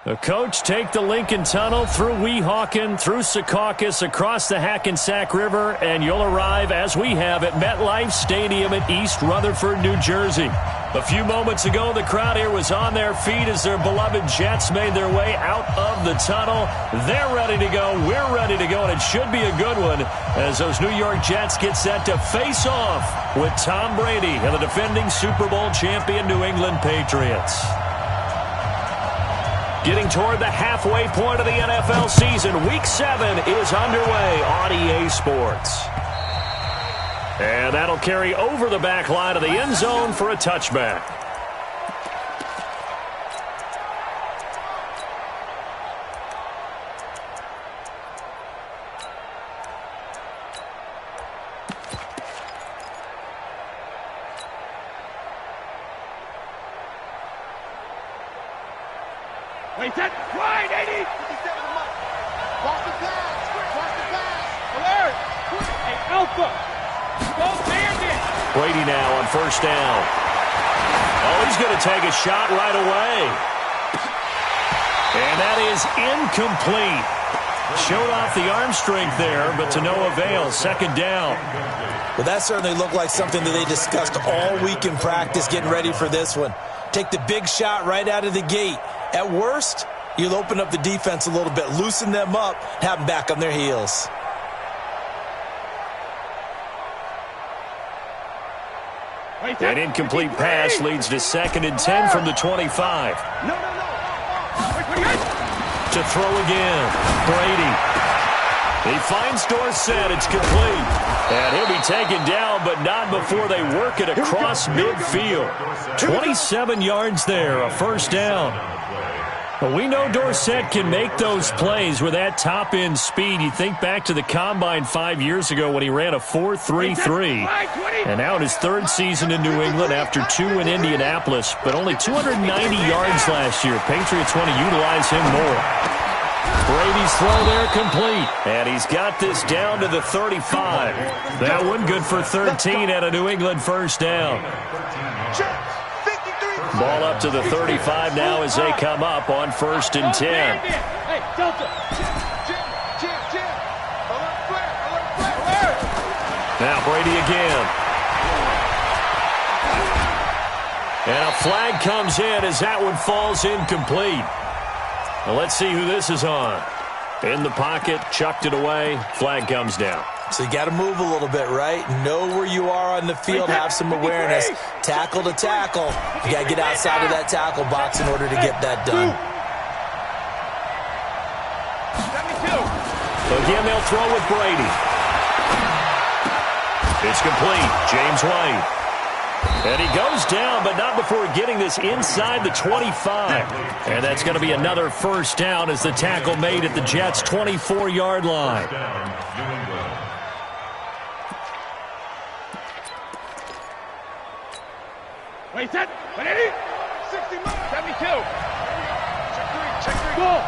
The coach take the Lincoln Tunnel through Weehawken, through Secaucus, across the Hackensack River, and you'll arrive, as we have, at MetLife Stadium in East Rutherford, New Jersey. A few moments ago, the crowd here was on their feet as their beloved Jets made their way out of the tunnel. They're ready to go. We're ready to go, and it should be a good one as those New York Jets get set to face off with Tom Brady and the defending Super Bowl champion New England Patriots. Getting toward the halfway point of the NFL season, Week 7 is underway on EA Sports. And that'll carry over the back line of the end zone for a touchback. Wait, set, wide, 80! 57 to Mike. Watch the pass, alert! Hey, Alpha, go bandit! Brady now on first down. Oh, he's going to take a shot right away. And that is incomplete. Showed off the arm strength there, but to no avail. Second down. Well, that certainly looked like something that they discussed all week in practice getting ready for this one. Take the big shot right out of the gate. At worst, you'll open up the defense a little bit, loosen them up, have them back on their heels. An incomplete pass leads to 2nd and 10 from the 25. To throw again, Brady. He finds Dorsett. It's complete. And he'll be taken down, but not before they work it across midfield. 27 yards there, a first down. But we know Dorsett can make those plays with that top-end speed. You think back to the Combine 5 years ago when he ran a 4.33. And now in his 3rd season in New England after 2 in Indianapolis, but only 290 yards last year. Patriots want to utilize him more. Brady's throw there complete. And he's got this down to the 35. That one good for 13 at a New England first down. Ball up to the 35 now as they come up on 1st and 10. Hey, Delta. Now Brady again. And a flag comes in as that one falls incomplete. Well, let's see who this is on. In the pocket, chucked it away, flag comes down. So you got to move a little bit, right? Know where you are on the field, have some awareness. Tackle to tackle. You got to get outside of that tackle box in order to get that done. Again, they'll throw with Brady. It's complete. James White. And he goes down, but not before getting this inside the 25. And that's going to be another first down as the tackle made at the Jets' 24-yard line. Wait, set, 180, 60 miles, 72. Check three. Ball.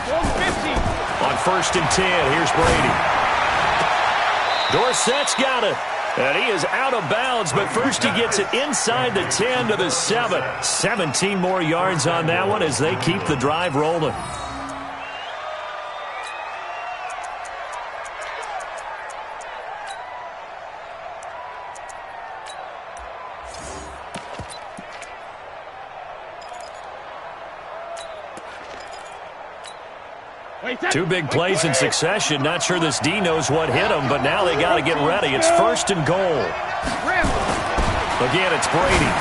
Ball 50. On 1st and 10, here's Brady. Dorsett's got it. And he is out of bounds, but first he gets it inside the 10 to the 7. 17 more yards on that one as they keep the drive rolling. Two big plays in succession. Not sure this D knows what hit him, but now they got to get ready. It's 1st and goal. Again, it's Brady.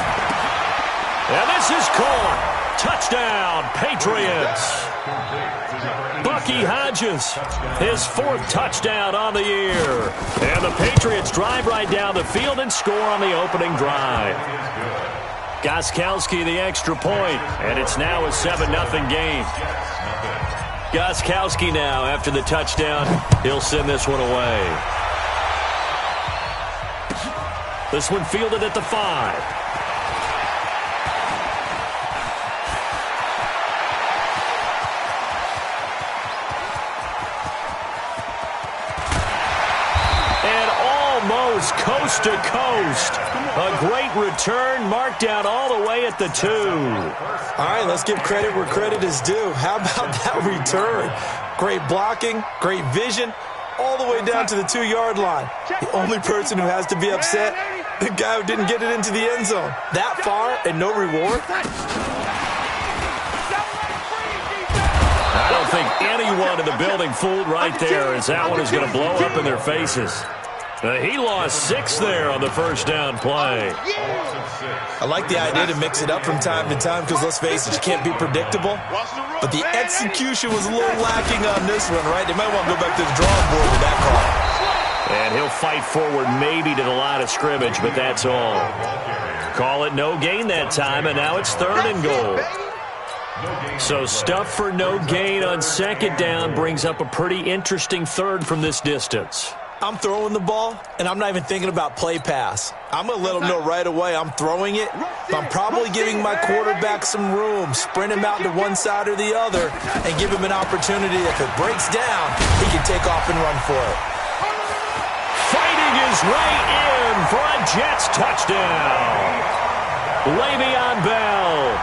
And this is caught. Touchdown, Patriots. Bucky Hodges, his 4th touchdown on the year. And the Patriots drive right down the field and score on the opening drive. Gostkowski the extra point, and it's now a 7-0 game. Gostkowski now, after the touchdown, he'll send this one away. This one fielded at the 5. And almost goes coast to coast. A great return, marked out all the way at the 2. All right, let's give credit where credit is due. How about that return? Great blocking, great vision, all the way down to the 2-yard line. The only person who has to be upset, the guy who didn't get it into the end zone. That far and no reward? I don't think anyone in the building fooled right there, as that one is going to blow up in their faces. He lost 6 there on the first down play. I like the idea to mix it up from time to time because, let's face it, you can't be predictable. But the execution was a little lacking on this one, right? They might want to go back to the drawing board with that call. And he'll fight forward maybe to the line of scrimmage, but that's all. Call it no gain that time, and now it's 3rd and goal. So stuff for no gain on 2nd down brings up a pretty interesting 3rd from this distance. I'm throwing the ball, and I'm not even thinking about play pass. I'm going to let them know right away I'm throwing it, but I'm probably giving my quarterback some room, sprint him out to one side or the other, and give him an opportunity. If it breaks down, he can take off and run for it. Fighting his way in for a Jets touchdown. Le'Veon Bell,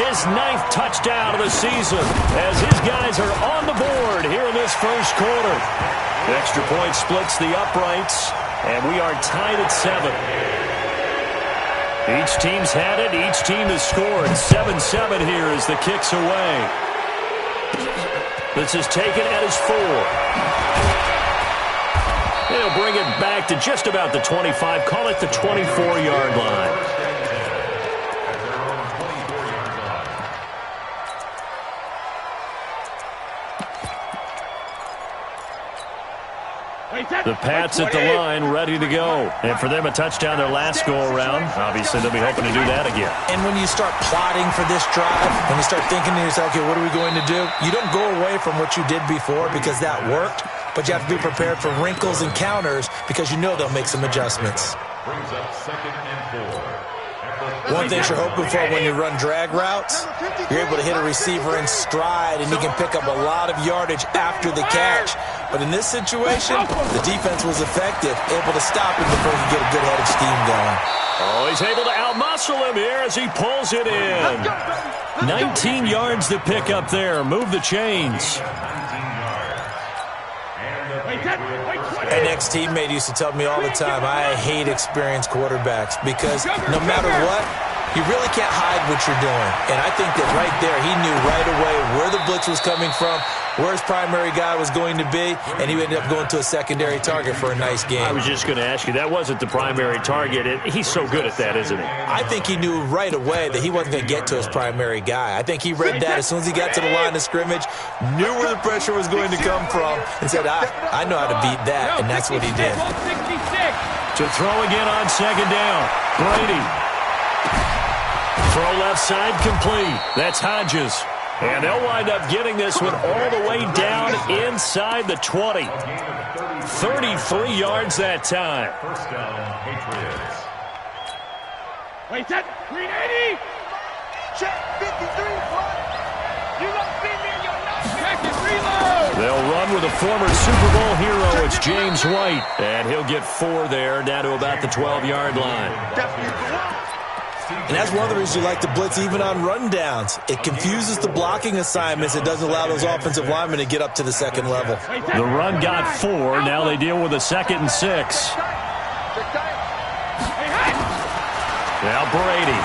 his 9th touchdown of the season, as his guys are on the board here in this first quarter. The extra point splits the uprights, and we are tied at 7. Each team's had it. Each team has scored. 7-7 here as the kick's away. This is taken at his 4. They'll bring it back to just about the 25. Call it the 24-yard line. The Pats at the line, ready to go. And for them, a touchdown their last go-around. Obviously, they'll be hoping to do that again. And when you start plotting for this drive, when you start thinking to yourself, okay, what are we going to do? You don't go away from what you did before because that worked, but you have to be prepared for wrinkles and counters because you know they'll make some adjustments. Brings up 2nd and 4. One thing you're hoping for when you run drag routes, you're able to hit a receiver in stride, and he can pick up a lot of yardage after the catch. But in this situation, the defense was effective, able to stop him before he could get a good head of steam going. Oh, he's able to outmuscle him here as he pulls it in. 19 yards to pick up there. Move the chains. An ex-teammate used to tell me all the time, I hate experienced quarterbacks because no matter what, you really can't hide what you're doing. And I think that right there, he knew right away where the blitz was coming from, where his primary guy was going to be, and he ended up going to a secondary target for a nice game. I was just going to ask you, that wasn't the primary target. He's so good at that, isn't he? I think he knew right away that he wasn't going to get to his primary guy. I think he read that as soon as he got to the line of scrimmage, knew where the pressure was going to come from, and said, I know how to beat that, and that's what he did. To throw again on 2nd down, Brady. Throw left side complete. That's Hodges. And they'll wind up getting this one all the way down inside the 20. 33 yards that time. First down, Patriots. Wait, that 380. Check 53 front. You don't see me, you're not. Check it, reload. They'll run with a former Super Bowl hero. It's James White. And he'll get 4 there, down to about the 12-yard line. And that's one of the reasons you like to blitz even on rundowns. It confuses the blocking assignments. It doesn't allow those offensive linemen to get up to the second level. The run got 4. Now they deal with a 2nd and 6. Now Brady.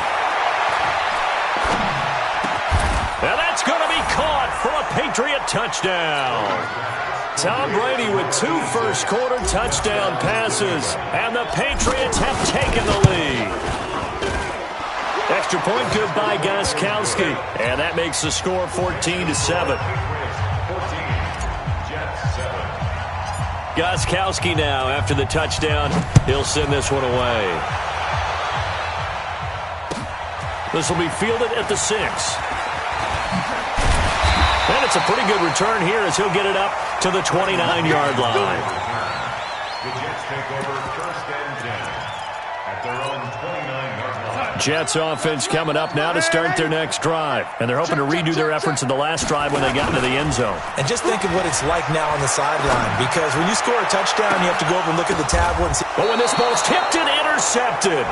And that's going to be caught for a Patriot touchdown. Tom Brady with 2 first-quarter touchdown passes. And the Patriots have taken the lead. Extra point good by Gostkowski. And that makes the score 14-7. Gostkowski now after the touchdown. He'll send this one away. This will be fielded at the 6. And it's a pretty good return here as he'll get it up to the 29-yard line. The Jets take over 1st and 10 at their own 29-yard line. Jets offense coming up now to start their next drive. And they're hoping to redo their efforts in the last drive when they got into the end zone. And just think of what it's like now on the sideline, because when you score a touchdown, you have to go over and look at the tablet and see. But when this ball's tipped and intercepted,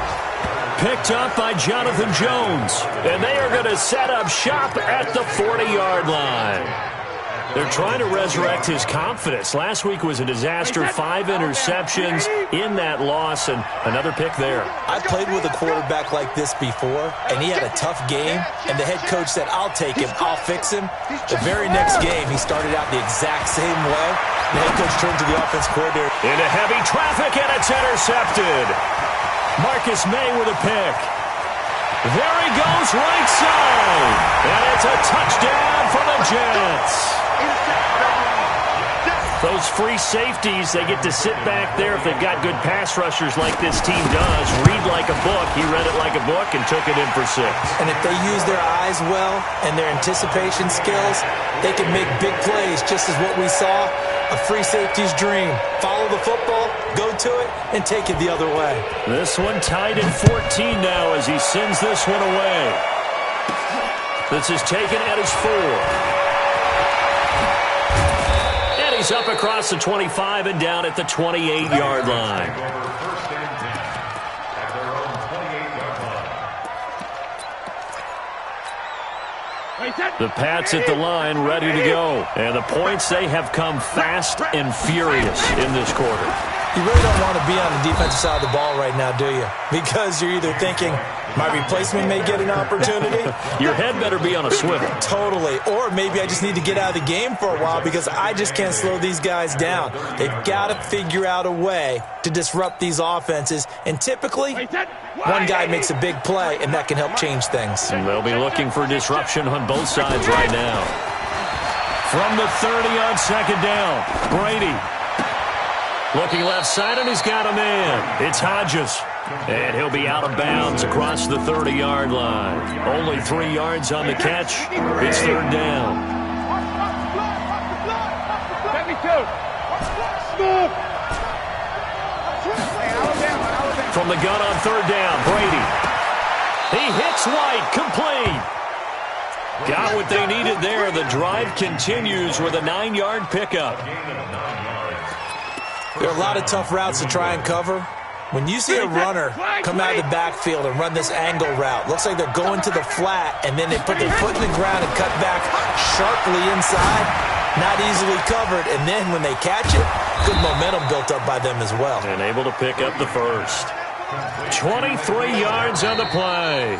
picked up by Jonathan Jones. And they are going to set up shop at the 40-yard line. They're trying to resurrect his confidence. Last week was a disaster, 5 interceptions in that loss, and another pick there. I've played with a quarterback like this before, and he had a tough game, and the head coach said, I'll take him, I'll fix him. The very next game, he started out the exact same way. The head coach turned to the offense coordinator. Into heavy traffic, and it's intercepted. Marcus May with a pick. There he goes, right side. And it's a touchdown for the Jets. Those free safeties, they get to sit back there if they've got good pass rushers like this team does. Read like a book. He read it like a book and took it in for 6. And if they use their eyes well and their anticipation skills, they can make big plays, just as what we saw. A free safety's dream. Follow the football, go to it, and take it the other way. This one tied at 14 now as he sends this one away. This is taken at his 4. He's up across the 25 and down at the 28-yard line. The Pats at the line, ready to go. And the points, they have come fast and furious in this quarter. You really don't want to be on the defensive side of the ball right now, do you? Because you're either thinking, my replacement may get an opportunity. Your head better be on a swivel. Totally. Or maybe I just need to get out of the game for a while because I just can't slow these guys down. They've got to figure out a way to disrupt these offenses. And typically, one guy makes a big play, and that can help change things. And they'll be looking for disruption on both sides right now. From the 30 on second down, Brady. Looking left side, and he's got a man. It's Hodges. And he'll be out of bounds across the 30-yard line. Only 3 yards on the catch. It's third down. From the gun on third down, Brady. He hits White, complete. Got what they needed there. The drive continues with a 9-yard pickup. There are a lot of tough routes to try and cover. When you see a runner come out of the backfield and run this angle route, looks like they're going to the flat, and then they put their foot in the ground and cut back sharply inside, not easily covered, and then when they catch it, good momentum built up by them as well. And able to pick up the first. 23 yards on the play.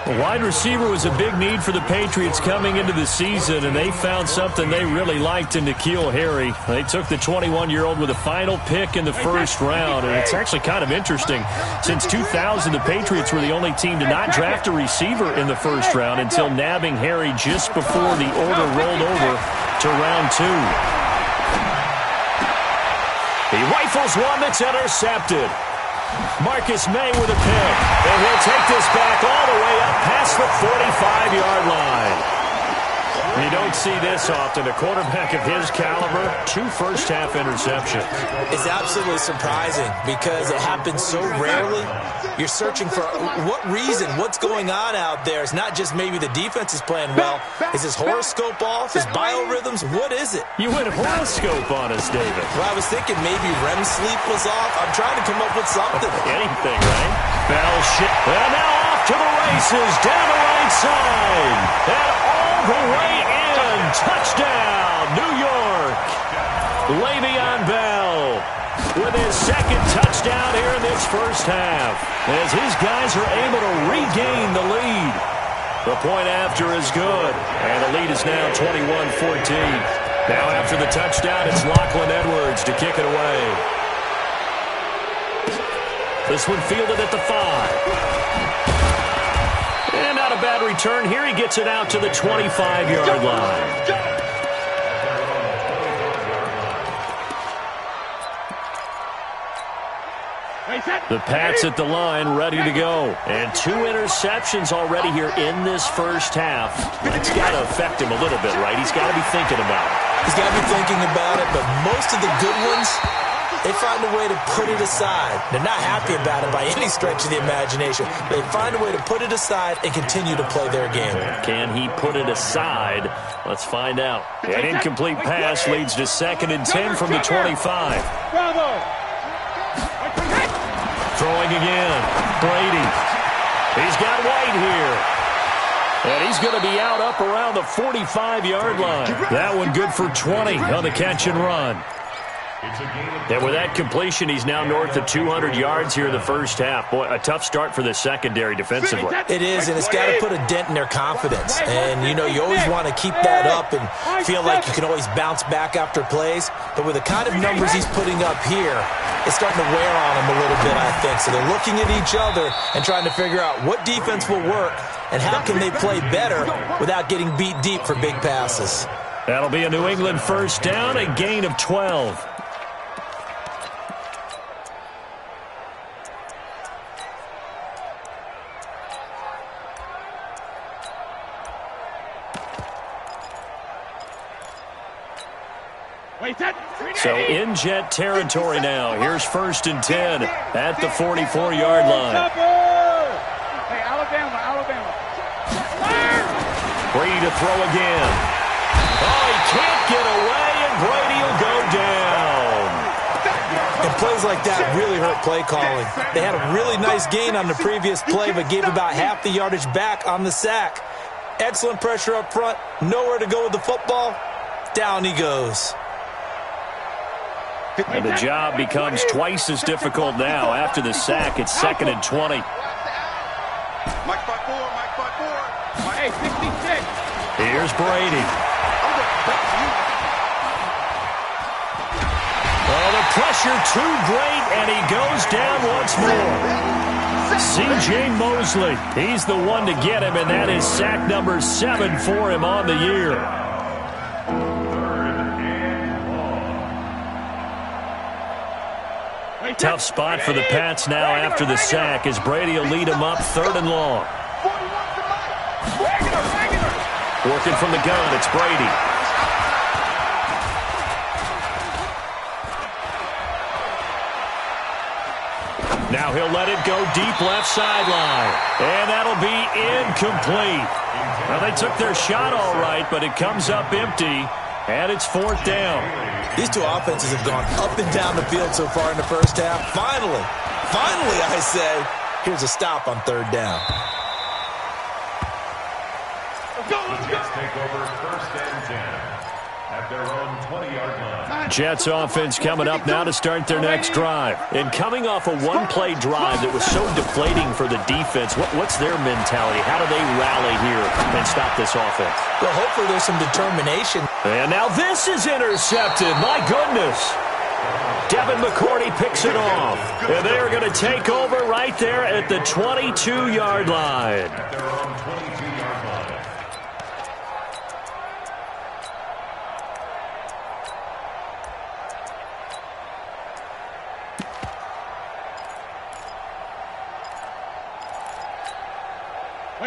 A wide receiver was a big need for the Patriots coming into the season, and they found something they really liked in N'Keal Harry. They took the 21-year-old with a final pick in the first round, and it's actually kind of interesting. Since 2000, the Patriots were the only team to not draft a receiver in the first round until nabbing Harry just before the order rolled over to round 2. He rifles one that's intercepted. Marcus May with a pick, and he'll take this back all the way up past the 45-yard line. You don't see this often. A quarterback of his caliber, 2 first-half interceptions. It's absolutely surprising because it happens so rarely. You're searching for what reason, what's going on out there. It's not just maybe the defense is playing well. Is his horoscope off? His biorhythms? What is it? You went horoscope on us, David. Well, I was thinking maybe REM sleep was off. I'm trying to come up with something. Anything, right? Bell shit. And now off to the races, down the right side. And all the way in. Touchdown, New York. Le'Veon Bell with his second touchdown here in this first half as his guys are able to regain the lead. The point after is good, and the lead is now 21-14. Now after the touchdown, it's Lachlan Edwards to kick it away. This one fielded at the 5. And not a bad return here. He gets it out to the 25-yard line. The Pats at the line, ready to go. And 2 interceptions already here in this first half. It's got to affect him a little bit, right? He's got to be thinking about it. He's got to be thinking about it, but most of the good ones they find a way to put it aside. They're not happy about it by any stretch of the imagination. They find a way to put it aside and continue to play their game. Can he put it aside? Let's find out. An incomplete pass leads to 2nd and 10 from the 25. Throwing again. Brady. He's got White here. And he's going to be out up around the 45-yard line. That one good for 20 on the catch and run. And with that completion, he's now north of 200 yards here in the first half. Boy, a tough start for the secondary defensively. It is, and it's got to put a dent in their confidence. And, you know, you always want to keep that up and feel like you can always bounce back after plays. But with the kind of numbers he's putting up here, it's starting to wear on him a little bit, I think. So they're looking at each other and trying to figure out what defense will work and how can they play better without getting beat deep for big passes. That'll be a New England first down, a gain of 12. So in jet territory now. Here's 1st and 10 at the 44-yard line. Hey, Alabama. Brady to throw again. Oh, he can't get away, and Brady will go down. And plays like that really hurt play calling. They had a really nice gain on the previous play, but gave about half the yardage back on the sack. Excellent pressure up front. Nowhere to go with the football. Down he goes. And the job becomes twice as difficult now. After the sack, it's 2nd and 20. Mike 5-4. Hey, 66. Here's Brady. Oh, the pressure too great, and he goes down once more. C.J. Mosley, he's the one to get him, and that is sack number 7 for him on the year. Tough spot for the Pats now after the sack as Brady will lead him up 3rd and long. Working from the gun, it's Brady. Now he'll let it go deep left sideline. And that'll be incomplete. Well, they took their shot all right, but it comes up empty. And it's 4th down. These two offenses have gone up and down the field so far in the first half. Finally, I say, here's a stop on 3rd down. Let's take over 1st and 10 at their own 20-yard line. Jets offense coming up now to start their next drive. And coming off a one-play drive that was so deflating for the defense, what's their mentality? How do they rally here and stop this offense? Well, hopefully there's some determination. And now this is intercepted. My goodness. Devin McCourty picks it off. And they are going to take over right there at the 22-yard line. At their own 22-yard line.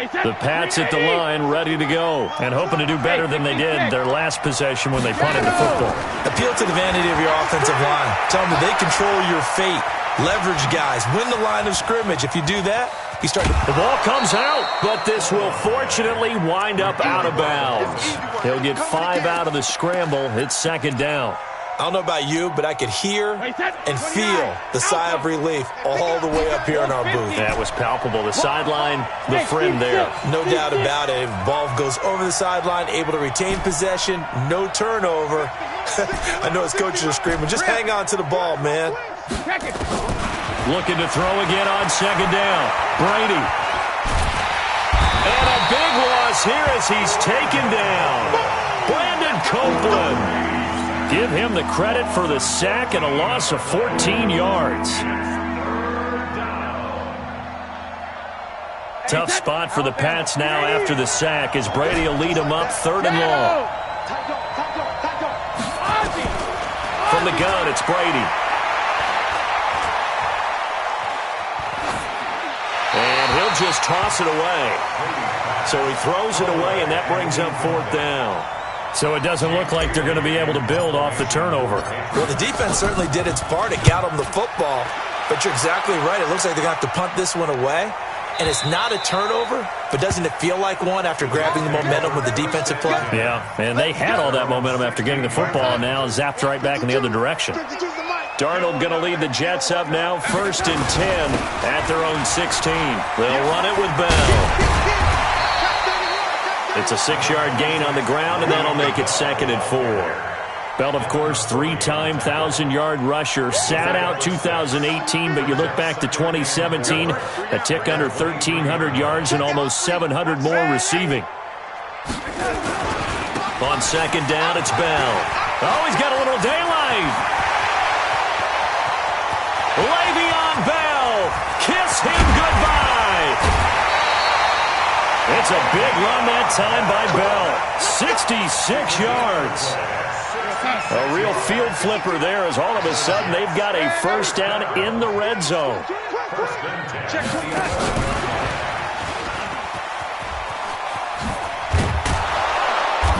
The Pats at the line, ready to go, and hoping to do better than they did their last possession when they punted the football. Appeal to the vanity of your offensive line. Tell them that they control your fate. Leverage guys. Win the line of scrimmage. If you do that, you start to... The ball comes out, but this will fortunately wind up out of bounds. He'll get 5 out of the scramble. It's 2nd down. I don't know about you, but I could hear and feel the sigh of relief all the way up here in our booth. That was palpable. The sideline, the friend there. No doubt about it. Ball goes over the sideline, able to retain possession, no turnover. I know his coaches are screaming, just hang on to the ball, man. Looking to throw again on 2nd down. Brady. And a big loss here as he's taken down. Brandon Copeland. Give him the credit for the sack and a loss of 14 yards. Tough spot for the Pats now after the sack as Brady will lead them up 3rd and long. From the gun, it's Brady. And he'll just toss it away. So he throws it away, and that brings up 4th down. So it doesn't look like they're going to be able to build off the turnover. Well, the defense certainly did its part. It got them the football. But you're exactly right. It looks like they're going to have to punt this one away. And it's not a turnover, but doesn't it feel like one after grabbing the momentum with the defensive play? Yeah, and they had all that momentum after getting the football, and now zapped right back in the other direction. Darnold going to lead the Jets up now, 1st and 10 at their own 16. They'll run it with Bell. It's a 6-yard gain on the ground, and that'll make it 2nd and 4. Bell, of course, 3-time 1,000-yard rusher. Sat out 2018, but you look back to 2017, a tick under 1,300 yards and almost 700 more receiving. On 2nd down, it's Bell. Oh, he's got a little daylight. Le'Veon Bell, kiss him goodbye. It's a big run that time by Bell. 66 yards. A real field flipper there as all of a sudden they've got a 1st down in the red zone.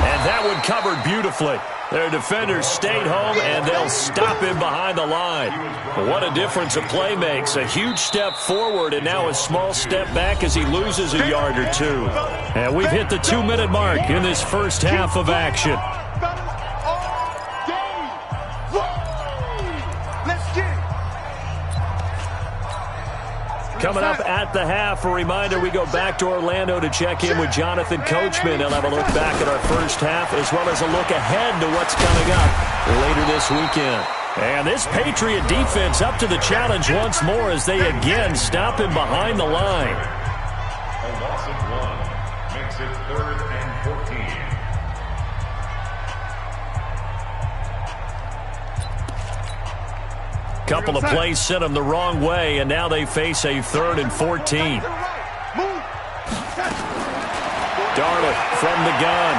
And that one covered beautifully. Their defenders stayed home, and they'll stop him behind the line. What a difference a play makes. A huge step forward and now a small step back as he loses a yard or two. And we've hit the 2-minute mark in this first half of action. Coming up at the half, a reminder, we go back to Orlando to check in with Jonathan Coachman. He'll have a look back at our first half as well as a look ahead to what's coming up later this weekend. And this Patriot defense up to the challenge once more as they again stop him behind the line. A loss of 1 makes it 3rd and 14. Couple of plays sent them the wrong way, and now they face a 3rd and 14. Darnold from the gun.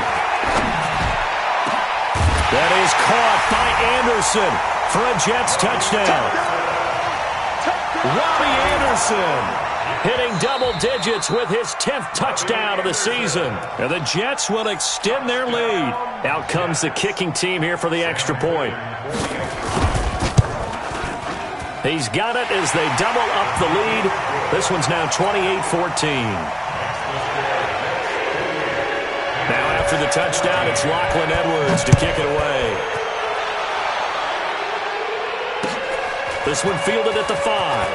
That is caught by Anderson for a Jets touchdown. Robbie Anderson hitting double digits with his 10th touchdown of the season. And the Jets will extend their lead. Out comes the kicking team here for the extra point. He's got it as they double up the lead. This one's now 28-14. Now after the touchdown, it's Lachlan Edwards to kick it away. This one fielded at the 5.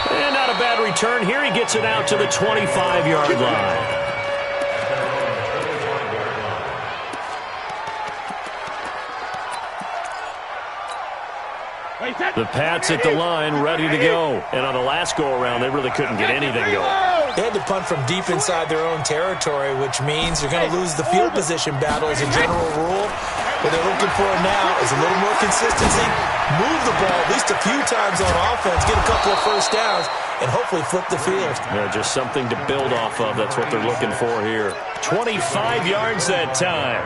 And not a bad return here. He gets it out to the 25-yard line. The Pats at the line, ready to go. And on the last go-around, they really couldn't get anything going. They had to punt from deep inside their own territory, which means you're going to lose the field position battle as a general rule. What they're looking for now is a little more consistency, move the ball at least a few times on offense, get a couple of 1st downs, and hopefully flip the field. Yeah, just something to build off of. That's what they're looking for here. 25 yards that time.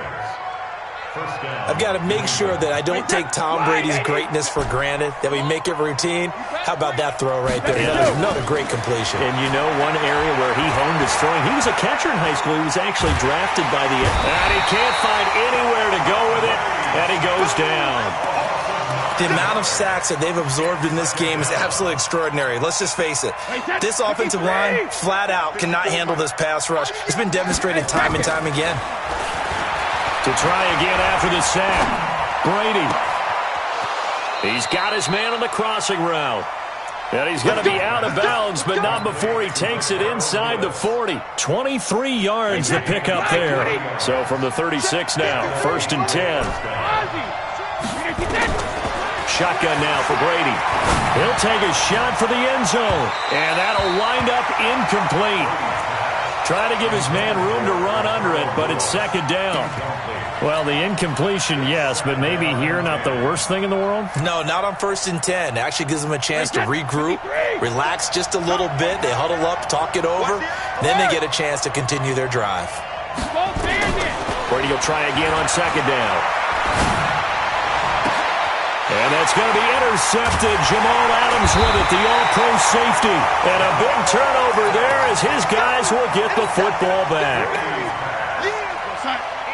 I've got to make sure that I don't take Tom Brady's greatness for granted, that we make it routine. How about that throw right there? Another great completion. And you know one area where he honed his throwing, he was a catcher in high school. He was actually drafted by the... And he can't find anywhere to go with it, and he goes down. The amount of sacks that they've absorbed in this game is absolutely extraordinary. Let's just face it. This offensive line, flat out, cannot handle this pass rush. It's been demonstrated time and time again. To try again after the sack, Brady. He's got his man on the crossing route. And he's going to be out of bounds, but not before he takes it inside the 40. 23 yards to pick up there. So from the 36 now, 1st and 10. Shotgun now for Brady. He'll take a shot for the end zone. And that'll wind up incomplete. Trying to give his man room to run under it, but it's 2nd down. Well, the incompletion, yes, but maybe here not the worst thing in the world? No, not on 1st and 10. It actually gives them a chance to regroup, relax just a little bit. They huddle up, talk it over. Then they get a chance to continue their drive. Brady will try again on 2nd down. And that's going to be intercepted. Jamal Adams with it, the all-pro safety. And a big turnover there as his guys will get the football back.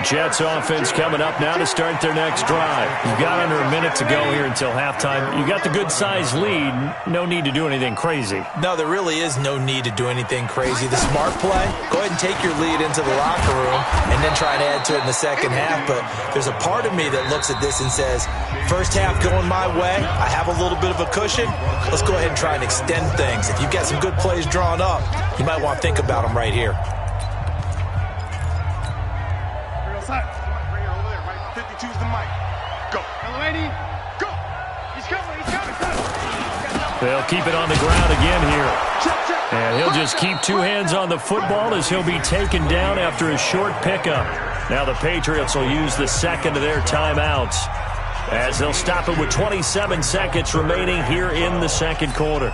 Jets offense coming up now to start their next drive. You've got under a minute to go here until halftime. You got the good-sized lead. No need to do anything crazy. No, there really is no need to do anything crazy. The smart play, go ahead and take your lead into the locker room and then try to add to it in the second half. But there's a part of me that looks at this and says, first half going my way, I have a little bit of a cushion. Let's go ahead and try and extend things. If you've got some good plays drawn up, you might want to think about them right here. Bring it over there, right? 52's the mic. Go. Delaney, go. He's coming. They'll keep it on the ground again here. And he'll just keep two hands on the football as he'll be taken down after a short pickup. Now the Patriots will use the second of their timeouts as they'll stop it with 27 seconds remaining here in the second quarter.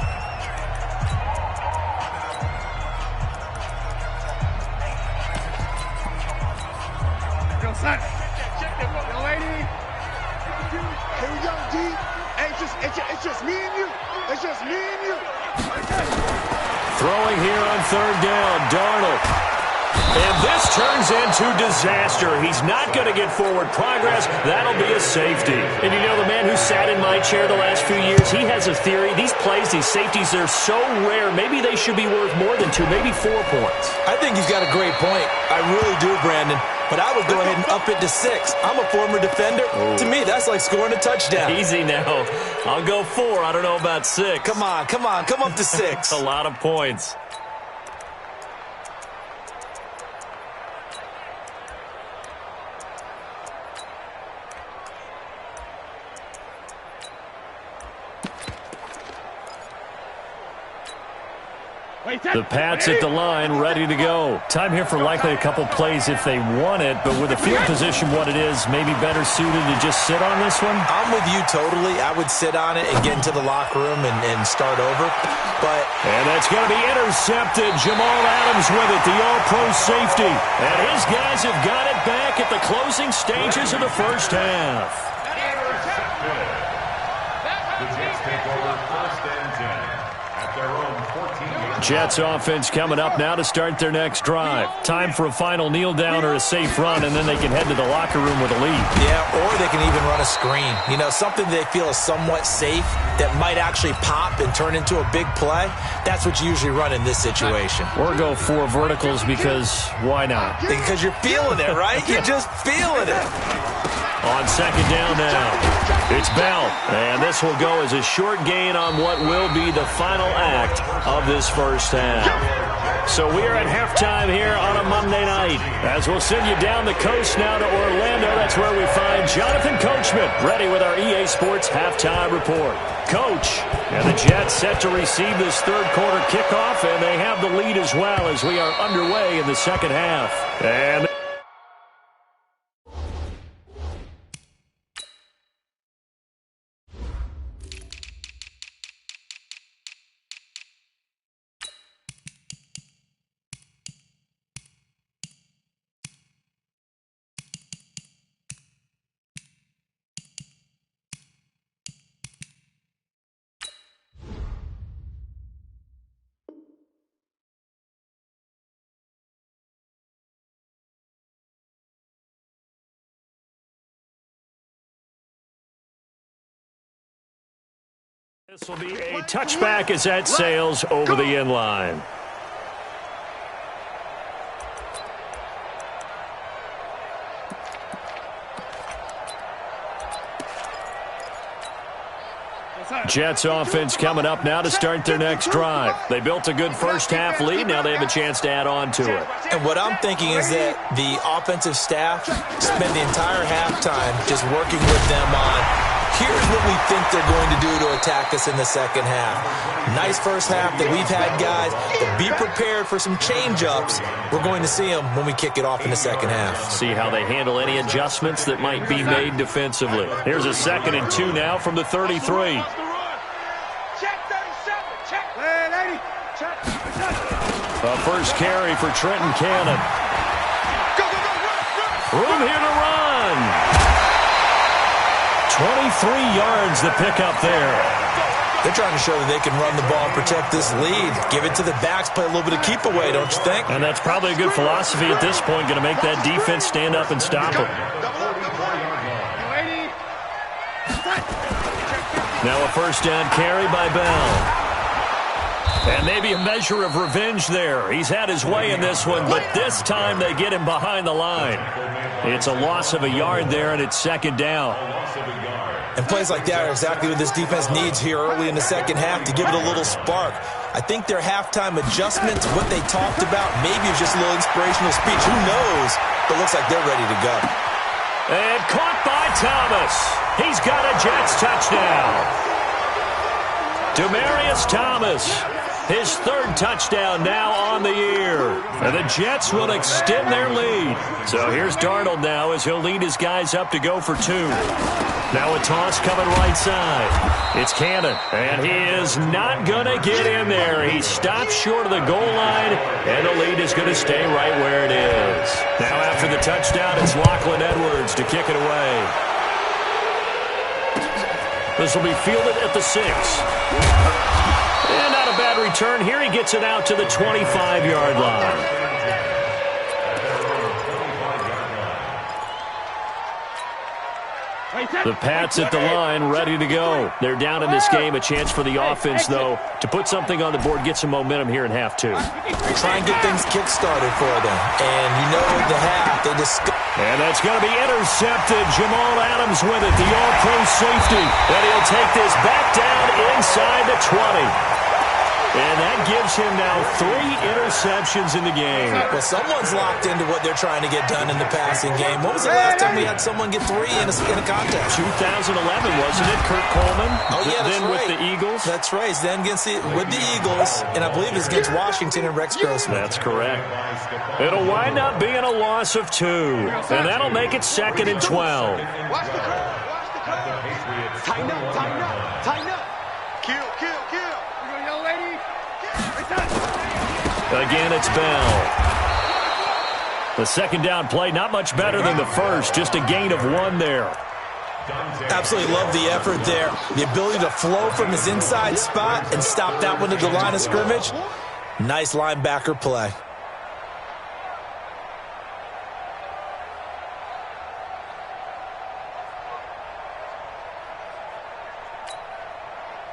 It's just me and you. It's just me and you. Throwing here on third down, Darnold. And this turns into disaster. He's not going to get forward progress. That'll be a safety. And you know, the man who sat in my chair the last few years, he has a theory. These plays, these safeties, they're so rare. Maybe they should be worth more than 2, maybe 4 points. I think he's got a great point. I really do, Brandon. But I would go ahead and up it to 6. I'm a former defender. To me, that's like scoring a touchdown. Easy now. I'll go 4. I don't know about 6. Come on. Come up to 6. A lot of points. The Pats at the line, ready to go. Time here for likely a couple plays if they want it, but with the field position what it is, maybe better suited to just sit on this one? I'm with you totally. I would sit on it and get into the locker room and start over. And that's going to be intercepted. Jamal Adams with it, the all-pro safety. And his guys have got it back at the closing stages of the first half. The Jets take over first and 10 at their own 14. Jets offense coming up now to start their next drive. Time for a final kneel down or a safe run, and then they can head to the locker room with a lead. Yeah, or they can even run a screen. You know, something they feel is somewhat safe that might actually pop and turn into a big play. That's what you usually run in this situation. Or go 4 verticals because why not? Because you're feeling it, right? You're just feeling it. On second down now, it's Bell. And this will go as a short gain on what will be the final act of this first half. So we are at halftime here on a Monday night. As we'll send you down the coast now to Orlando, that's where we find Jonathan Coachman, ready with our EA Sports halftime report. Coach, and the Jets set to receive this third quarter kickoff, and they have the lead as well as we are underway in the second half. And this will be a touchback as that sails over the end line. Jets offense coming up now to start their next drive. They built a good first half lead. Now they have a chance to add on to it. And what I'm thinking is that the offensive staff spend the entire halftime just working with them on, here's what we think they're going to do to attack us in the second half. Nice first half that we've had, guys, but be prepared for some change-ups. We're going to see them when we kick it off in the second half. See how they handle any adjustments that might be made defensively. Here's a 2nd and 2 now from the 33. A first carry for Trenton Cannon. Room here to run. 23 yards the pickup there. They're trying to show that they can run the ball and protect this lead. Give it to the backs, play a little bit of keep away, don't you think? And that's probably a good philosophy at this point, going to make that defense stand up and stop them. Now a first down carry by Bell. And maybe a measure of revenge there. He's had his way in this one, but this time they get him behind the line. It's a loss of a yard there, and it's second down. And plays like that are exactly what this defense needs here early in the second half to give it a little spark. I think their halftime adjustments, what they talked about, maybe it's just a little inspirational speech. Who knows? But it looks like they're ready to go. And caught by Thomas. He's got a Jets touchdown. Demaryius Thomas, his third touchdown now on the year. And the Jets will extend their lead. So here's Darnold now as he'll lead his guys up to go for two. Now a toss coming right side. It's Cannon, and he is not going to get in there. He stops short of the goal line, and the lead is going to stay right where it is. Now after the touchdown, it's Lachlan Edwards to kick it away. This will be fielded at the 6. And not a bad return here. He gets it out to the 25-yard line. The Pats at the line, ready to go. They're down in this game. A chance for the offense, though, to put something on the board, get some momentum here in half two. Try and get things kick-started for them. And you know the half, they just... And that's going to be intercepted. Jamal Adams with it, the all-pro safety. And he'll take this back down inside the 20. And that gives him now 3 interceptions in the game. Well, someone's locked into what they're trying to get done in the passing game. When was the last time we had someone get 3 in a contest? 2011, wasn't it, Kurt Coleman? Oh, yeah, that's then right. With the Eagles? That's right. Then with the Eagles, and I believe it's against Washington and Rex Grossman. That's correct. It'll wind up being a loss of 2, and that'll make it 2nd and 12. Watch the curve. Watch the curve. Tighten up, tighten up, tighten up. Kill, kill, kill. You go, young lady. Again, it's Bell. The second down play, not much better than the first, just a gain of 1 there. Absolutely love the effort there. The ability to flow from his inside spot and stop that one to the line of scrimmage. Nice linebacker play.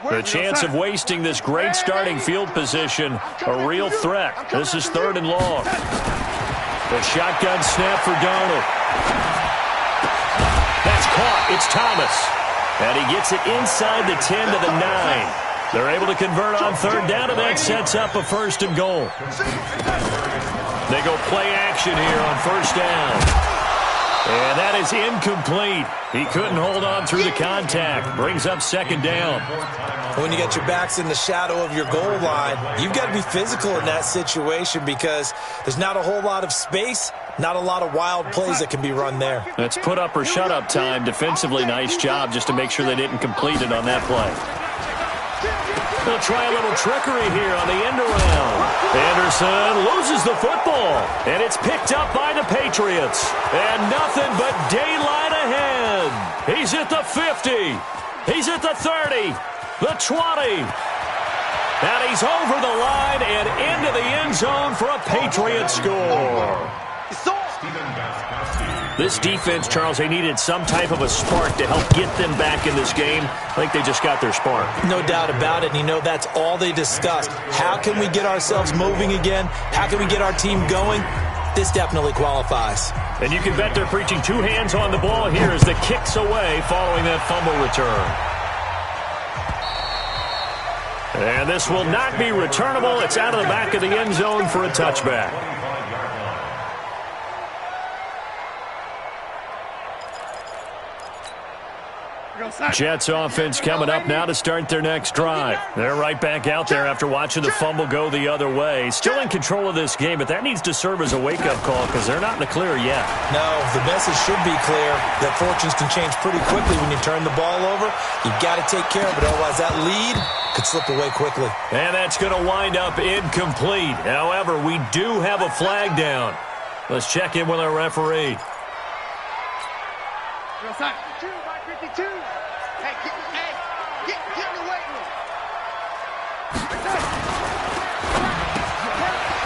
The chance of wasting this great starting field position, a real threat. This is 3rd and long. The shotgun snap for Darnold. That's caught. It's Thomas. And he gets it inside the 10 to the 9. They're able to convert on 3rd down, and that sets up a 1st and goal. They go play action here on 1st down. And that is incomplete. He couldn't hold on through the contact. Brings up 2nd down. When you get your backs in the shadow of your goal line, you've got to be physical in that situation because there's not a whole lot of space, not a lot of wild plays that can be run there. That's put up or shut up time. Defensively, nice job just to make sure they didn't complete it on that play. They'll try a little trickery here on the end around. Anderson loses the football, and it's picked up by the Patriots. And nothing but daylight ahead. He's at the 50. He's at the 30, the 20. And he's over the line and into the end zone for a Patriot score. This defense, Charles, they needed some type of a spark to help get them back in this game. I think they just got their spark. No doubt about it. And you know, that's all they discussed. How can we get ourselves moving again? How can we get our team going? This definitely qualifies. And you can bet they're preaching 2 hands on the ball here as the kick's away following that fumble return. And this will not be returnable. It's out of the back of the end zone for a touchback. Jets offense coming up now to start their next drive. They're right back out there after watching the fumble go the other way. Still in control of this game, but that needs to serve as a wake-up call because they're not in the clear yet. No, the message should be clear that fortunes can change pretty quickly when you turn the ball over. You've got to take care of it, otherwise that lead could slip away quickly. And that's going to wind up incomplete. However, we do have a flag down. Let's check in with our referee.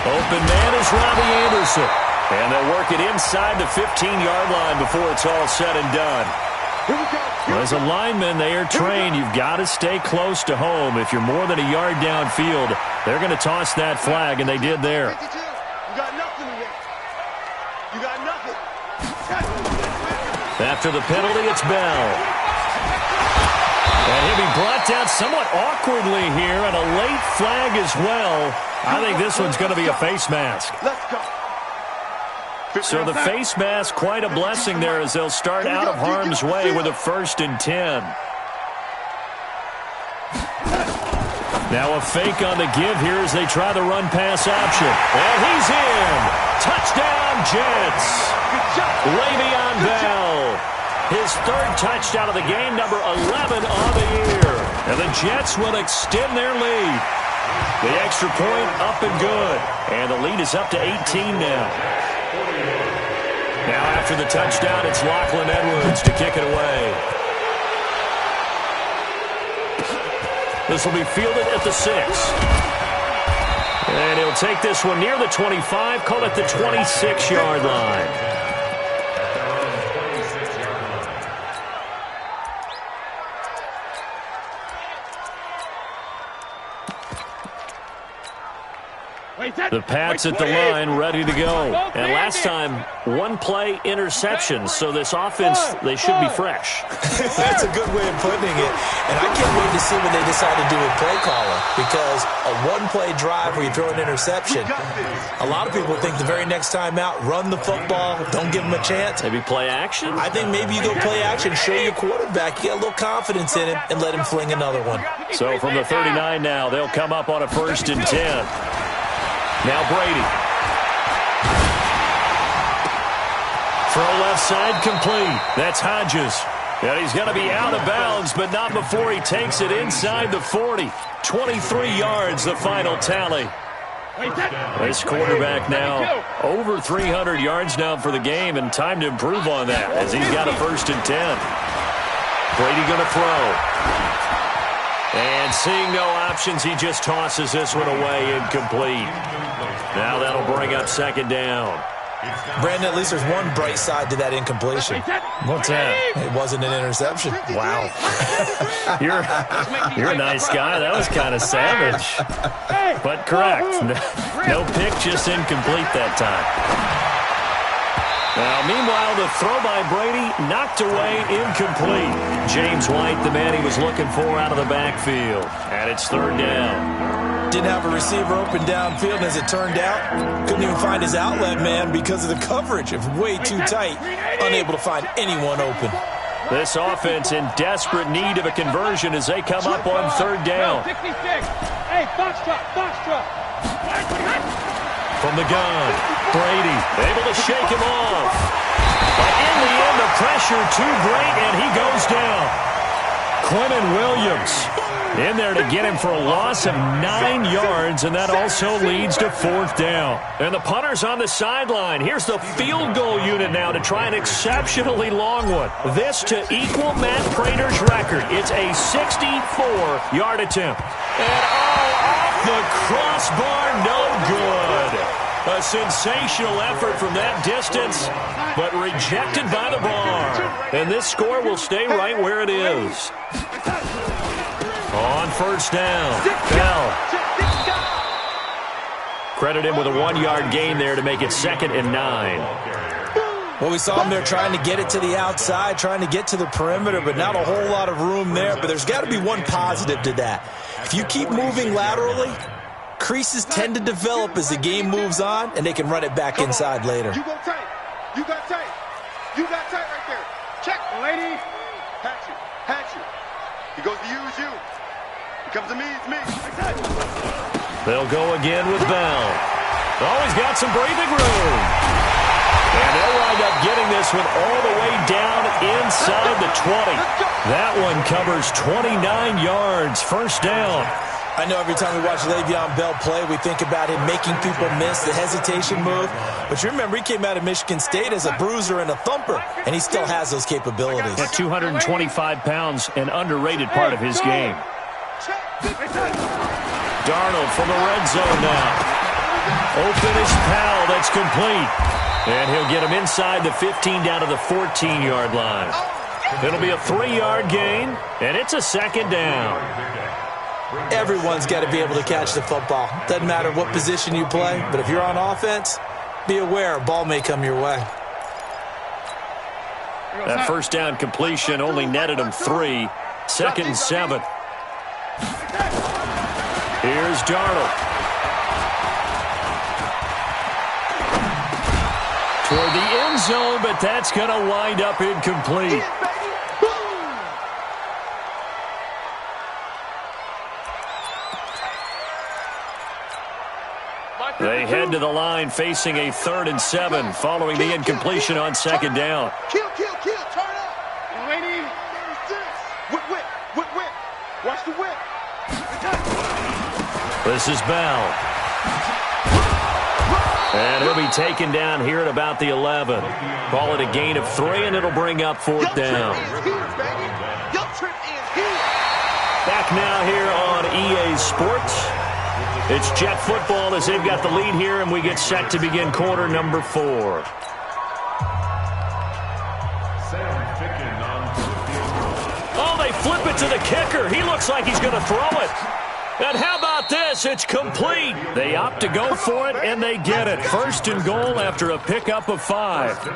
Open man is Robbie Anderson. And they'll work it inside the 15-yard line before it's all said and done. Well, as a lineman, they are trained. You've got to stay close to home. If you're more than a yard downfield, they're going to toss that flag, and they did there. You got nothing here. You got nothing. After the penalty, it's Bell. And he'll be brought down somewhat awkwardly here, and a late flag as well. I think this one's going to be a face mask. Let's go. So the face mask, quite a blessing there as they'll start out of harm's way with a 1st and 10. Now a fake on the give here as they try the run-pass option. And he's in. Touchdown, Jets. Le'Veon Bell. His 3rd touchdown of the game, number 11 on the year. And the Jets will extend their lead. The extra point up and good. And the lead is up to 18 now. Now after the touchdown, it's Lachlan Edwards to kick it away. This will be fielded at the 6. And he'll take this one near the 25, call it the 26-yard line. The Pats at the line, ready to go. And last time, 1-play interception. So this offense, they should be fresh. That's a good way of putting it. And I can't wait to see what they decide to do with play caller. Because a 1-play drive where you throw an interception, a lot of people think the very next time out, run the football, don't give them a chance. Maybe play action? I think maybe you go play action, show your quarterback, you get a little confidence in him, and let him fling another one. So from the 39 now, they'll come up on a 1st and 10. Now Brady. Throw left side complete. That's Hodges. And he's going to be out of bounds, but not before he takes it inside the 40. 23 yards, the final tally. This quarterback now over 300 yards now for the game, and time to improve on that as he's got a 1st and 10. Brady going to throw. And seeing no options, he just tosses this one away, incomplete. Now that'll bring up 2nd down. Brandon, at least there's one bright side to that incompletion. What's that? It wasn't an interception. Wow. You're a nice guy. That was kind of savage. But correct. No pick, just incomplete that time. Now, meanwhile, the throw by Brady knocked away, incomplete. James White, the man he was looking for out of the backfield. And it's 3rd down. Didn't have a receiver open downfield, and as it turned out, couldn't even find his outlet man because of the coverage. It was way too tight, unable to find anyone open. This offense in desperate need of a conversion as they come up on 3rd down. 66. Hey, box truck. From the gun, Brady able to shake him off. But in the end, the pressure too great, and he goes down. Quinnen Williams in there to get him for a loss of 9 yards, and that also leads to 4th down. And the punter's on the sideline. Here's the field goal unit now to try an exceptionally long one. This to equal Matt Prater's record. It's a 64-yard attempt. And off the crossbar, no good. A sensational effort from that distance, but rejected by the bar. And this score will stay right where it is. On 1st down, Bell. Credit him with a 1-yard gain there to make it 2nd and 9. Well, we saw him there trying to get it to the outside, trying to get to the perimeter, but not a whole lot of room there. But there's got to be one positive to that. If you keep moving laterally, creases tend to develop as the game moves on, and they can run it back inside later. You go tight. You got tight. You got tight right there. Check, lady. Hatch you. He goes to you, it's you. He comes to me, it's me. They'll go again with Bell. Oh, he's got some breathing room. And they'll wind up getting this one all the way down inside the 20. That one covers 29 yards, 1st down. I know every time we watch Le'Veon Bell play, we think about him making people miss the hesitation move. But you remember, he came out of Michigan State as a bruiser and a thumper, and he still has those capabilities. At 225 pounds, an underrated part of his game. Darnold from the red zone now. Open is Powell. That's complete. And he'll get him inside the 15 down to the 14-yard line. It'll be a 3-yard gain, and it's a second down. Everyone's got to be able to catch the football. Doesn't matter what position you play, but if you're on offense, be aware a ball may come your way. That first down completion only netted him 3. 2nd and 7. Here's Darnold. Toward the end zone, but that's going to wind up incomplete. They head to the line facing a 3rd and 7 following the incompletion on 2nd down. Kill, turn up. Waiting. Whip. Watch the whip. This is Bell. And he'll be taken down here at about the 11. Call it a gain of 3, and it'll bring up 4th down. Back now here on EA Sports. It's Jet football as they've got the lead here, and we get set to begin quarter number 4. Oh, they flip it to the kicker. He looks like he's going to throw it. And how about this? It's complete. They opt to go for it, and they get it. 1st and goal after a pickup of 5.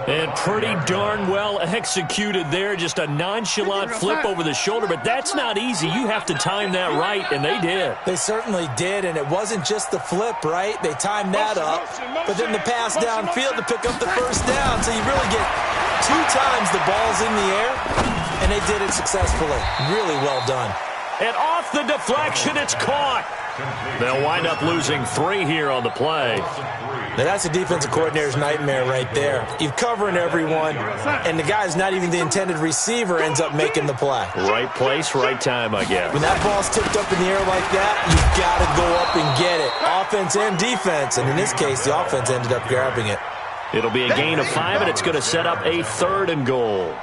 And pretty darn well executed there. Just a nonchalant flip over the shoulder, but that's not easy. You have to time that right, and they did. They certainly did, and it wasn't just the flip, right? They timed that up, but then the pass downfield to pick up the 1st down. So you really get 2 times the ball's in the air, and they did it successfully. Really well done. And off the deflection, it's caught. They'll wind up losing 3 here on the play. Now that's a defensive coordinator's nightmare right there. You're covering everyone, and the guy's not even the intended receiver ends up making the play. Right place, right time, I guess. When that ball's tipped up in the air like that, you've got to go up and get it. Offense and defense, and in this case, the offense ended up grabbing it. It'll be a gain of 5, and it's going to set up a 3rd and goal.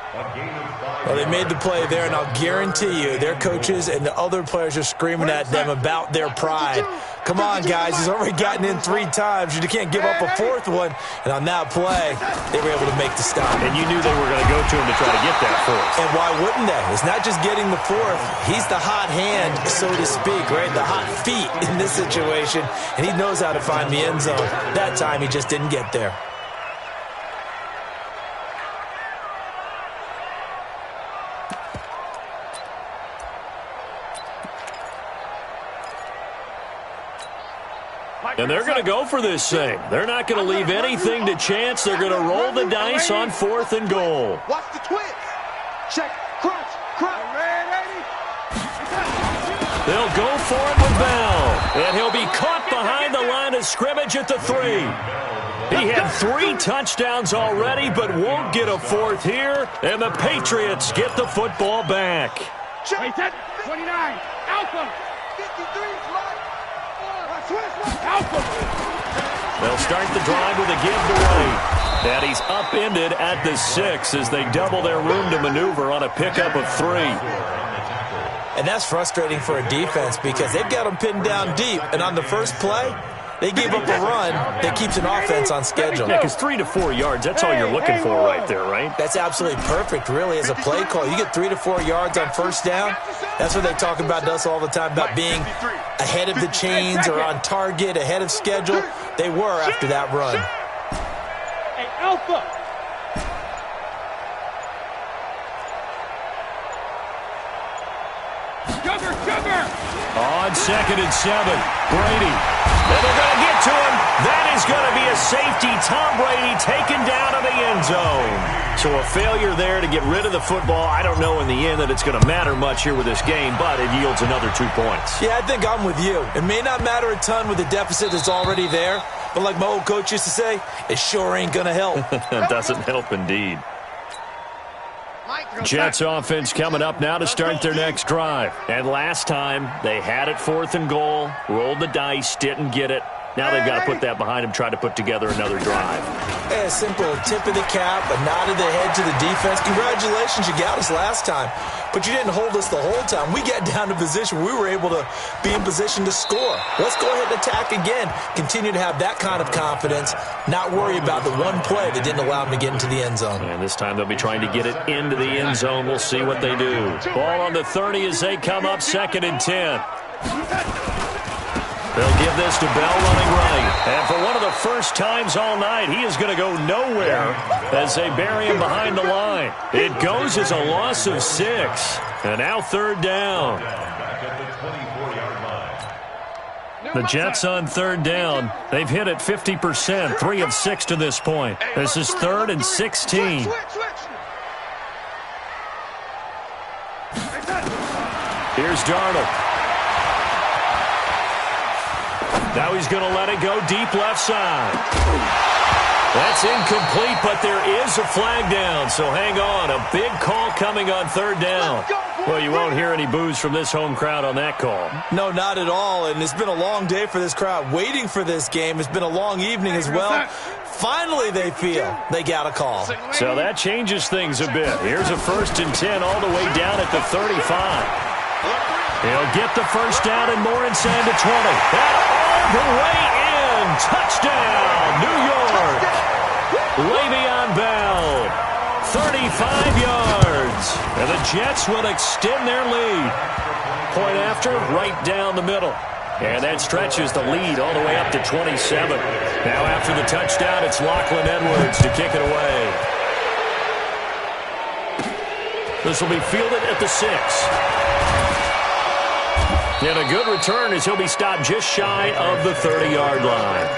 Well, they made the play there, and I'll guarantee you their coaches and the other players are screaming at them about their pride. Come on, guys. He's already gotten in 3 times. You can't give up a 4th one. And on that play, they were able to make the stop. And you knew they were going to go to him to try to get that 4th. And why wouldn't they? It's not just getting the 4th. He's the hot hand, so to speak, right? The hot feet in this situation. And he knows how to find the end zone. That time, he just didn't get there. And they're going to go for this thing. They're not going to leave anything to chance. They're going to roll the dice on 4th and goal. Watch the twist. Check. Crunch. They'll go for it with Bell. And he'll be caught behind the line of scrimmage at the 3. He had 3 touchdowns already, but won't get a 4th here. And the Patriots get the football back. 29. Alpha. 53. They'll start the drive with a give to White. And he's upended at the 6 as they double their room to maneuver on a pickup of 3. And that's frustrating for a defense because they've got them pinned down deep. And on the first play, they gave up a run that keeps an offense on schedule. Yeah, because 3 to 4 yards, that's all you're looking for right there, right? That's absolutely perfect, really, as a play call. You get 3 to 4 yards on 1st down. That's what they talk about us all the time, about being ahead of the chains or on target, ahead of schedule. They were after that run. Hey, Alpha. Sugar. On 2nd and 7, Brady. And they're going to get to him. That is going to be a safety. Tom Brady taken down to the end zone. So a failure there to get rid of the football. I don't know in the end that it's going to matter much here with this game, but it yields another 2 points. Yeah, I think I'm with you. It may not matter a ton with the deficit that's already there, but like my old coach used to say, it sure ain't going to help. It doesn't help indeed. Jets offense coming up now to start their next drive. And last time, they had it 4th and goal, rolled the dice, didn't get it. Now they've got to put that behind them, try to put together another drive. A simple tip of the cap, a nod of the head to the defense. Congratulations, you got us last time, but you didn't hold us the whole time. We got down to position where we were able to be in position to score. Let's go ahead and attack again. Continue to have that kind of confidence, not worry about the one play that didn't allow them to get into the end zone. And this time they'll be trying to get it into the end zone. We'll see what they do. Ball on the 30 as they come up 2nd and 10. They'll give this to Bell running right. And for one of the first times all night, he is going to go nowhere as they bury him behind the line. It goes as a loss of 6. And now 3rd down. The Jets on 3rd down. They've hit it 50%, 3 of 6 to this point. This is 3rd and 16. Here's Darnold. Now he's going to let it go deep left side. That's incomplete, but there is a flag down, so hang on. A big call coming on 3rd down. Well, you won't hear any boos from this home crowd on that call. No, not at all, and it's been a long day for this crowd waiting for this game. It's been a long evening as well. Finally, they feel they got a call. So that changes things a bit. Here's a 1st and 10 all the way down at the 35. He'll get the first down and more inside the 20. And all the way in. Touchdown, New York. Le'Veon Bell, 35 yards. And the Jets will extend their lead. Point after, right down the middle. And that stretches the lead all the way up to 27. Now after the touchdown, it's Lachlan Edwards to kick it away. This will be fielded at the 6. And a good return as he'll be stopped just shy of the 30-yard line.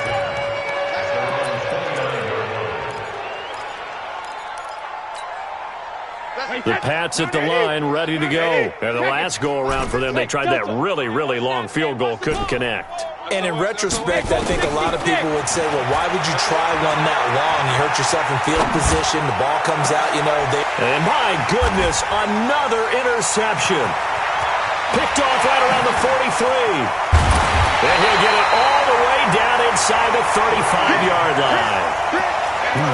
The Pats at the line, ready to go. And the last go-around for them, they tried that really, really long field goal, couldn't connect. And in retrospect, I think a lot of people would say, well, why would you try one that long? You hurt yourself in field position, the ball comes out, you know. And my goodness, another interception. Picked off right around the 43. And he'll get it all the way down inside the 35-yard line.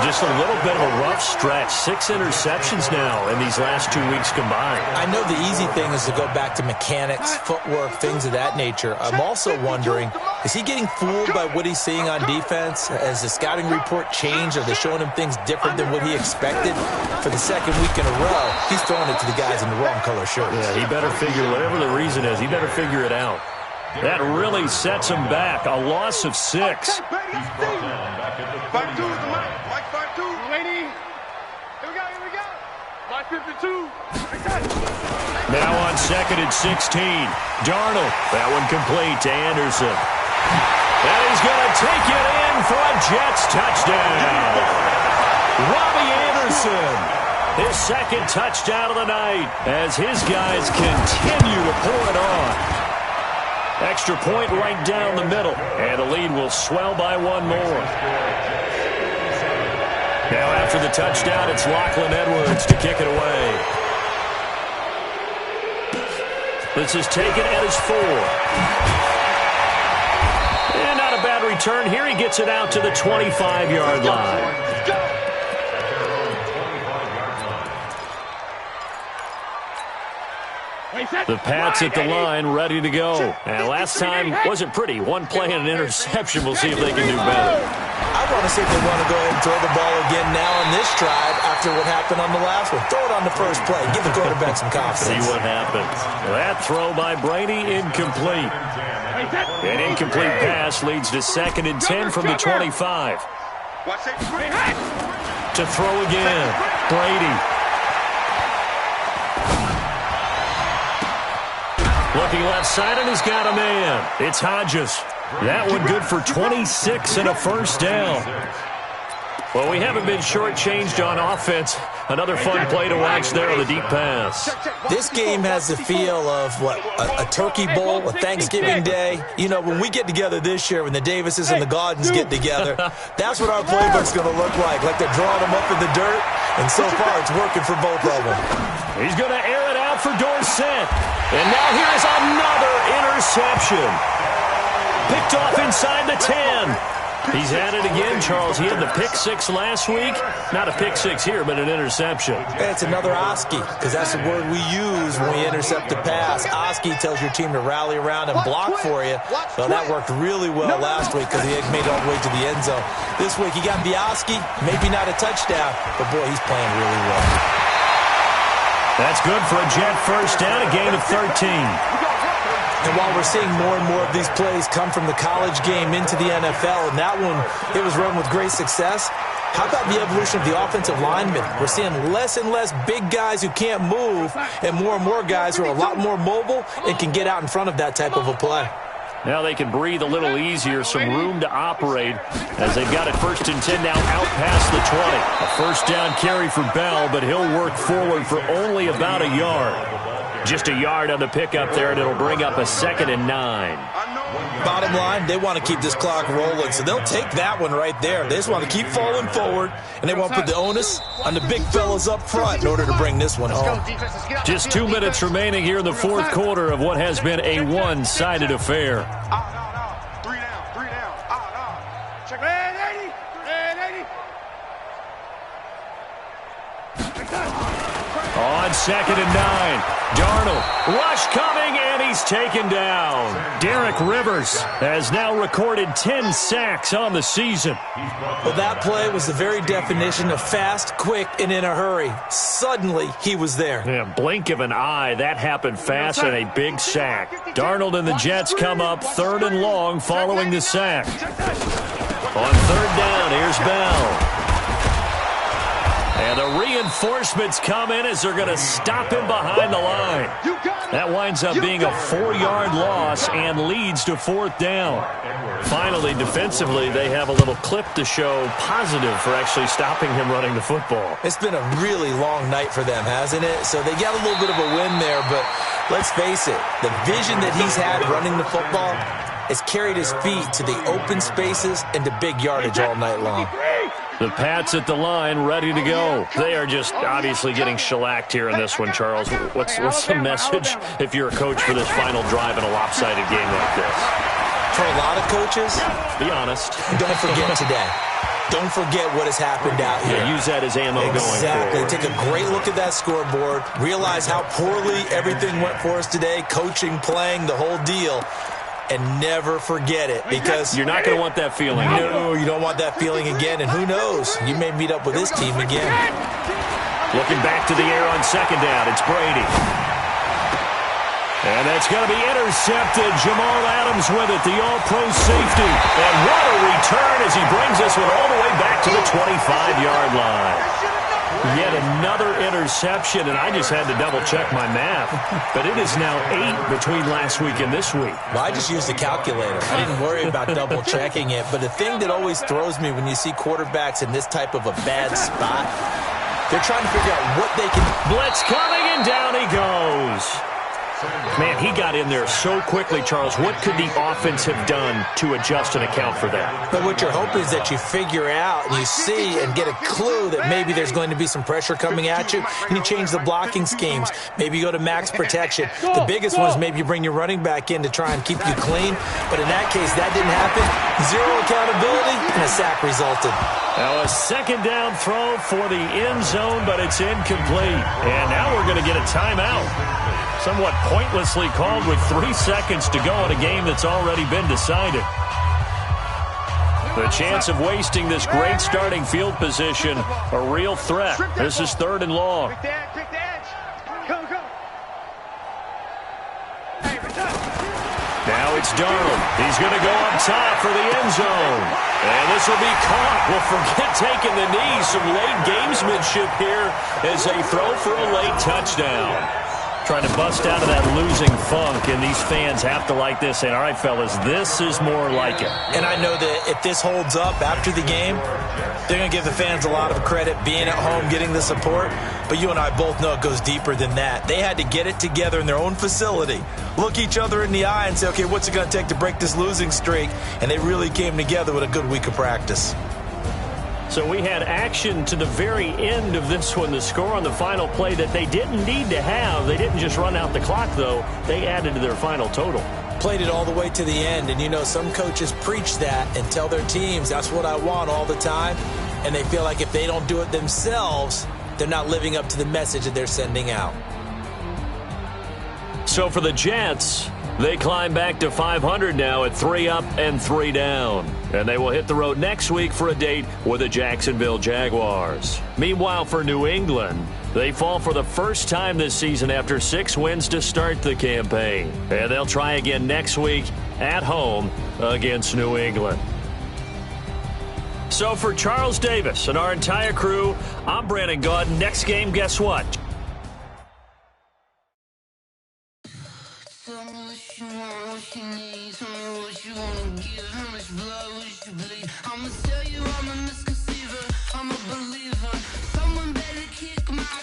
Just a little bit of a rough stretch. 6 interceptions now in these last 2 weeks combined. I know the easy thing is to go back to mechanics, footwork, things of that nature. I'm also wondering, is he getting fooled by what he's seeing on defense? Has the scouting report changed? Are they showing him things different than what he expected? For the 2nd week in a row, he's throwing it to the guys in the wrong color shirts. Yeah, he better figure, whatever the reason is, he better figure it out. That really sets him back. A loss of 6. 5-2 is the mic. Mike 5-2. Lady. Here we go. Mike 52. Now on 2nd and 16. Darnold. That one complete to Anderson. And he's going to take it in for a Jets touchdown. Robbie Anderson. His 2nd touchdown of the night as his guys continue to pour it on. Extra point right down the middle. And the lead will swell by 1 more. Now after the touchdown, it's Lachlan Edwards to kick it away. This is taken at his 4. And not a bad return. Here he gets it out to the 25-yard line. The Pats at the line, ready to go. And last time wasn't pretty. One play and an interception. We'll see if they can do better. I want to see if they want to go ahead and throw the ball again now on this drive after what happened on the last one. Throw it on the first play. Give the quarterback some confidence. See what happens. That throw by Brady, incomplete. An incomplete pass leads to 2nd and 10 from the 25. To throw again. Brady. Looking left side, and he's got a man. It's Hodges. That one good for 26 and a first down. Well, we haven't been shortchanged on offense. Another fun play to watch there on the deep pass. This game has the feel of, a turkey bowl, a Thanksgiving day. You know, when we get together this year, when the Davises and the Gaudens get together, that's what our playbook's going to look like they're drawing them up in the dirt, and so far it's working for both of them. He's going to air it out for Dorsett. And now here's another interception. picked off inside the 10. He's at it again, Charles. He had the pick 6 last week. Not a pick 6 here, but an interception. It's another Oski, because that's the word we use when we intercept a pass. Oski tells your team to rally around and block for you. Well, that worked really well last week because he had made it all the way to the end zone. This week, he got the Oski, maybe not a touchdown, but, boy, he's playing really well. That's good for a Jet first down, a gain of 13. And while we're seeing more and more of these plays come from the college game into the NFL, and that one, it was run with great success, how about the evolution of the offensive linemen? We're seeing less and less big guys who can't move and more guys who are a lot more mobile and can get out in front of that type of a play. Now they can breathe a little easier, some room to operate as they've got it 1st and 10 now out past the 20. A first down carry for Bell, but he'll work forward for only about a yard. Just a yard on the pickup there, and it'll bring up a 2nd and 9. Bottom line, they want to keep this clock rolling, so they'll take that one right there. They just want to keep falling forward, and they want to put the onus on the big fellas up front in order to bring this one home. Just 2 minutes remaining here in the 4th quarter of what has been a one-sided affair. Three down. Check red 80. On 2nd and 9, Darnold, rush coming, and he's taken down. Derek Rivers has now recorded 10 sacks on the season. Well, that play was the very definition of fast, quick, and in a hurry. Suddenly, he was there. Yeah, blink of an eye, that happened fast, and a big sack. Darnold and the Jets come up 3rd and long following the sack. On 3rd down, here's Bell. And the reinforcements come in as they're going to stop him behind the line. That winds up being a 4-yard loss and leads to 4th down. Finally, defensively, they have a little clip to show positive for actually stopping him running the football. It's been a really long night for them, hasn't it? So they got a little bit of a win there, but let's face it, the vision that he's had running the football has carried his feet to the open spaces and to big yardage all night long. The Pats at the line, ready to go. They are just obviously getting shellacked here in this one, Charles. What's the message if you're a coach for this final drive in a lopsided game like this? For a lot of coaches, be honest. Don't forget today. Don't forget what has happened out here. Yeah, use that as ammo going forward. Exactly. Take a great look at that scoreboard. Realize how poorly everything went for us today. Coaching, playing, the whole deal. And never forget it, because you're not going to want that feeling. No, you don't want that feeling again. And who knows? You may meet up with this team again. Looking back to the air on 2nd down, it's Brady. And that's going to be intercepted. Jamal Adams with it, the all-pro safety. And what a return as he brings this one all the way back to the 25-yard line. Yet another interception, and I just had to double-check my math. But it is now 8 between last week and this week. Well, I just used a calculator. I didn't worry about double-checking it. But the thing that always throws me when you see quarterbacks in this type of a bad spot, they're trying to figure out what they can... Blitz coming, and down he goes. Man, he got in there so quickly, Charles. What could the offense have done to adjust and account for that? But what you're hoping is that you figure out and you see and get a clue that maybe there's going to be some pressure coming at you, and you change the blocking schemes. Maybe you go to max protection. The biggest one is maybe you bring your running back in to try and keep you clean. But in that case, that didn't happen. Zero accountability, and a sack resulted. Now a 2nd down throw for the end zone, but it's incomplete. And now we're going to get a timeout. Somewhat pointlessly called with 3 seconds to go in a game that's already been decided. The chance of wasting this great starting field position, a real threat. This is 3rd and long. Now it's Darnold. He's going to go up top for the end zone. And this will be caught. Well, forget taking the knee. Some late gamesmanship here as they throw for a late touchdown. Trying to bust out of that losing funk, and these fans have to like this. And all right, fellas, this is more like it. And I know that if this holds up after the game, they're going to give the fans a lot of credit being at home, getting the support. But you and I both know it goes deeper than that. They had to get it together in their own facility, look each other in the eye and say, okay, what's it going to take to break this losing streak? And they really came together with a good week of practice. So we had action to the very end of this one, the score on the final play that they didn't need to have. They didn't just run out the clock, though. They added to their final total. played it all the way to the end. And, you know, some coaches preach that and tell their teams, that's what I want all the time. And they feel like if they don't do it themselves, they're not living up to the message that they're sending out. So for the Jets, they climb back to 500 now at 3 up and 3 down. And they will hit the road next week for a date with the Jacksonville Jaguars. Meanwhile, for New England, they fall for the first time this season after 6 wins to start the campaign. And they'll try again next week at home against New England. So for Charles Davis and our entire crew, I'm Brandon Gaud. Next game, guess what? Tell me what you want, what you need. Tell me what you wanna give. How much blood would you bleed? I'ma tell you I'm a misconceiver. I'm a believer. Someone better kick my